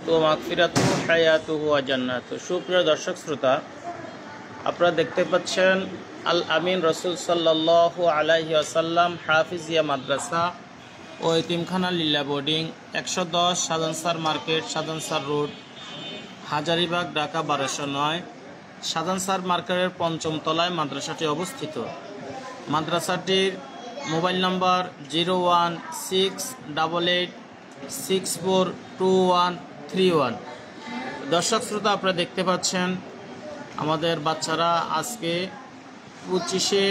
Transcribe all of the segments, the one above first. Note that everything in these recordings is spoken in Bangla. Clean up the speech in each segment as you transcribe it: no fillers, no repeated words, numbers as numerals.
তো মাগফিরাতু হায়াতুহু ওয়া জান্নাতু। সুপ্রিয় দর্শক শ্রোতা, আপনারা দেখতে পাচ্ছেন আল আমিন রসুল সাল্লাল্লাহু আলাইহি ওয়াসাল্লাম হাফিজিয়া মাদ্রাসা ও এতিমখানা লিল্লা boarding 110 Sajansar market, Sajansar road, Hazaribagh, Dhaka 1209। Sajansar মার্কেটের 5ম তলায় মাদ্রাসাটি অবস্থিত। মাদ্রাসাটির মোবাইল নাম্বার 01688642131। দর্শক শ্রোতা, আপনারা দেখতে পাচ্ছেন আমাদের বাচ্চারা আজকে 25শে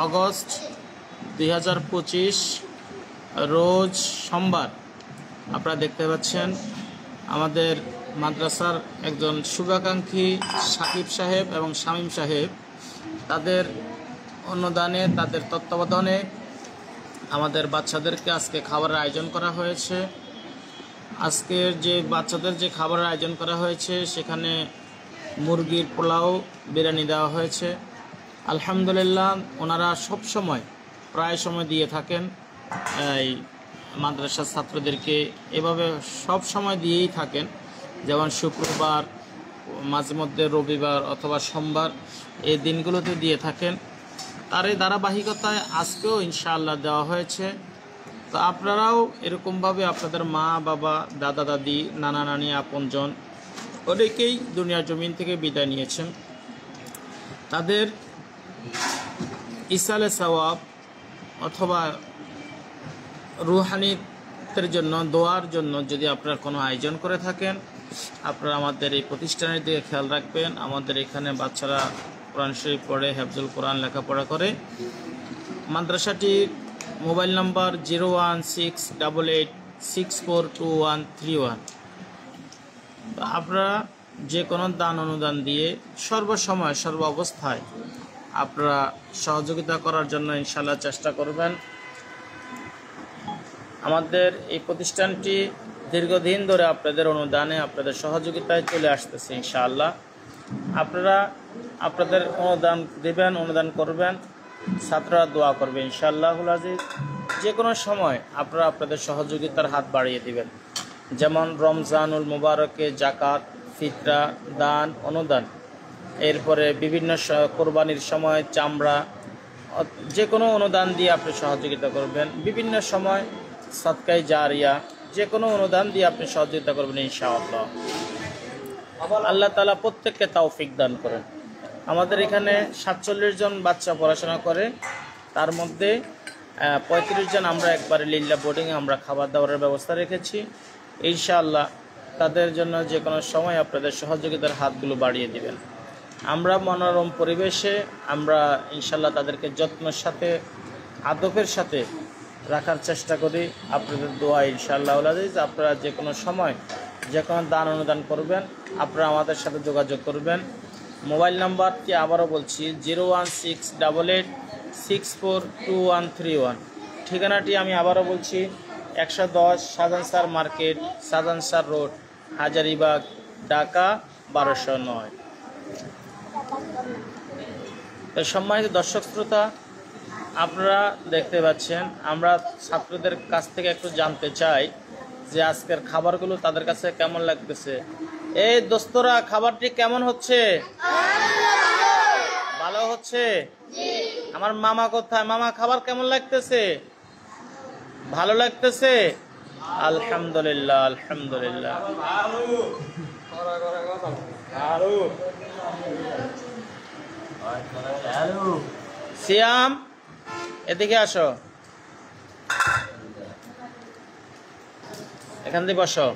আগস্ট 2025 রোজ সোমবার। আপনারা দেখতে পাচ্ছেন আমাদের মাদ্রাসার একজন শুভাকাঙ্ক্ষী সাকিব সাহেব এবং শামীম সাহেব, তাদের অনুদানে, তাদের তত্ত্বাবধানে আমাদের বাচ্চাদেরকে আজকে খাবারের আয়োজন করা হয়েছে। আজকের যে বাচ্চাদের যে খাবারের আয়োজন করা হয়েছে সেখানে মুরগির পোলাও, বিরিয়ানি দেওয়া হয়েছে। আলহামদুলিল্লাহ, ওনারা প্রায় সময় দিয়ে থাকেন এই মাদ্রাসার ছাত্রদেরকে, এভাবে সব সময় দিয়েই থাকেন। যেমন শুক্রবার, মাঝে মধ্যে রবিবার অথবা সোমবার, এই দিনগুলোতে দিয়ে থাকেন। তার এই ধারাবাহিকতায় আজকেও ইনশাআল্লাহ দেওয়া হয়েছে। তো আপনারাও এরকমভাবে আপনাদের মা বাবা, দাদা দাদি, নানা নানি, আপনজন অনেকেই দুনিয়ার জমিন থেকে বিদায় নিয়েছেন। তাদের ইসালে সওয়াব অথবা রুহানিতের জন্য, দোয়ার জন্য যদি আপনারা কোনো আয়োজন করে থাকেন, আপনারা আমাদের এই প্রতিষ্ঠানের দিকে খেয়াল রাখবেন। আমাদের এখানে বাচ্চারা কোরআন শরীফ পড়ে, হেফজুল কোরআন লেখাপড়া করে। মাদ্রাসাটির মোবাইল নাম্বার 01688642131। আপনারা যে কোনো দান অনুদান দিয়ে সর্বসময় সর্ব অবস্থায় আপনারা সহযোগিতা করার জন্য ইনশাআল্লাহ চেষ্টা করবেন। আমাদের এই প্রতিষ্ঠানটি দীর্ঘদিন ধরে আপনাদের অনুদানে, আপনাদের সহযোগিতায় চলে আসতেছে ইনশাআল্লাহ। আপনারা আপনাদের অনুদান দেবেন, অনুদান করবেন, ছাত্ররা দোয়া করবে ইনশাআল্লাহুল আজিজ। যে কোনো সময় আপনারা আপনাদের সহযোগিতার হাত বাড়িয়ে দিবেন। যেমন রমজানুল মুবারকে জাকাত, ফিতরা, দান, অনুদান, এরপরে বিভিন্ন কোরবানির সময় চামড়া, যে কোনো অনুদান দিয়ে আপনি সহযোগিতা করবেন। বিভিন্ন সময় সদকায়ে জারিয়া, যে কোনো অনুদান দিয়ে আপনি সহযোগিতা করবেন ইনশাআল্লাহ। আল্লাহ তাআলা প্রত্যেককে তৌফিক দান করেন। আমাদের এখানে 47 জন বাচ্চা পড়াশোনা করে, তার মধ্যে 35 জন আমরা একবারে লিল্লা বোর্ডিংয়ে আমরা খাবার দাবারের ব্যবস্থা রেখেছি ইনশাআল্লাহ। তাদের জন্য যে কোনো সময় আপনাদের সহযোগিতার হাতগুলো বাড়িয়ে দিবেন। আমরা মনোরম পরিবেশে আমরা ইনশাআল্লাহ তাদেরকে যত্নের সাথে, আদবের সাথে রাখার চেষ্টা করি। আপনাদের দোয়া ইনশাআল্লাহ আজিজ। আপনারা যে কোনো সময় যে কোনো দান অনুদান করবেন, আপনারা আমাদের সাথে যোগাযোগ করবেন। মোবাইল নাম্বারটি আবারও বলছি 01688642131। ঠিকানাটি আমি আবারও বলছি 110 সাজানসার মার্কেট, সাজানসার রোড, হাজারীবাগ, ঢাকা 1209। সম্মানিত দর্শক শ্রোতা, আপনারা দেখতে পাচ্ছেন আমরা ছাত্রদের কাছ থেকে একটু জানতে চাই যে আজকের খাবারগুলো তাদের কাছে কেমন লাগতেছে। এই দোস্তরা, খাবারটি কেমন হচ্ছে? ভালো হচ্ছে? আমার মামা কোথায়? মামা, খাবার কেমন লাগতেছে? ভালো লাগতেছে? আলহামদুলিল্লাহ, আলহামদুলিল্লাহ। সিয়াম, এদিকে আসো, এখান দিয়ে বসো।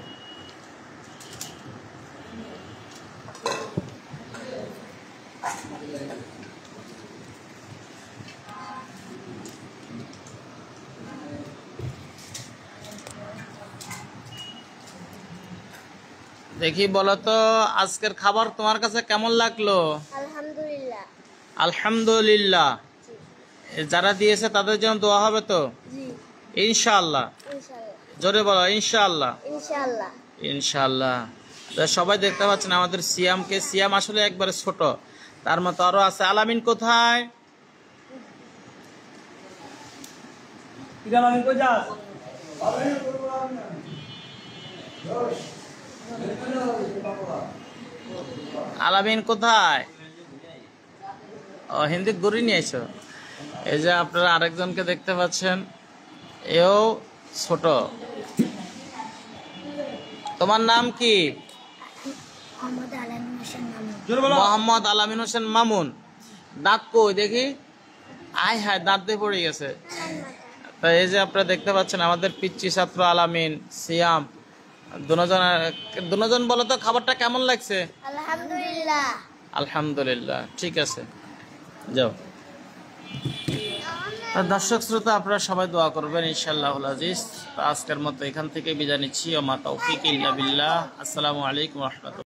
দেখি, বলো তো আজকের খাবার তোমার কাছে কেমন লাগলো? আলহামদুলিল্লাহ। আলহামদুলিল্লাহ। যারা দিয়েছে তাদের জন্য দোয়া হবে তো? জি ইনশাআল্লাহ। ইনশাআল্লাহ। জোরে বলো ইনশাআল্লাহ। ইনশাআল্লাহ। ইনশাআল্লাহ। সবাই দেখতে পাচ্ছেন আমাদের সিয়ামকে। সিয়াম আসলে একবারে ছোট, তার মতো আরো আছে। আলামিন কোথায়? আলামিন কোথায়? ও হিন্দি ঘুরি নিয়ে এসো। এই যে আপনারা আরেকজনকে দেখতে পাচ্ছেন, এও ছোট। তোমার নাম কি? মোহাম্মদ আলামিন হোসেন মামুন। দাঁত কই দেখি? আয় হায়, দাঁত দিয়ে পড়ে গেছে। তা এই যে আপনারা দেখতে পাচ্ছেন আমাদের পিচ্চি ছাত্র আলামিন, সিয়াম, দুজন বলো তো খাবারটা কেমন লাগছে? আলহামদুলিল্লাহ। আলহামদুলিল্লাহ, ঠিক আছে, যাও। দর্শক শ্রোতা, আপনারা সবাই দোয়া করবেন ইনশাআল্লাহুল আজিজ। আজকের মতো এখান থেকে বিদায় নিচ্ছি। ওয়া মা তাওফিক ইল্লা বিল্লাহ। আসসালামু আলাইকুম ওয়া রাহমাতুল্লাহ।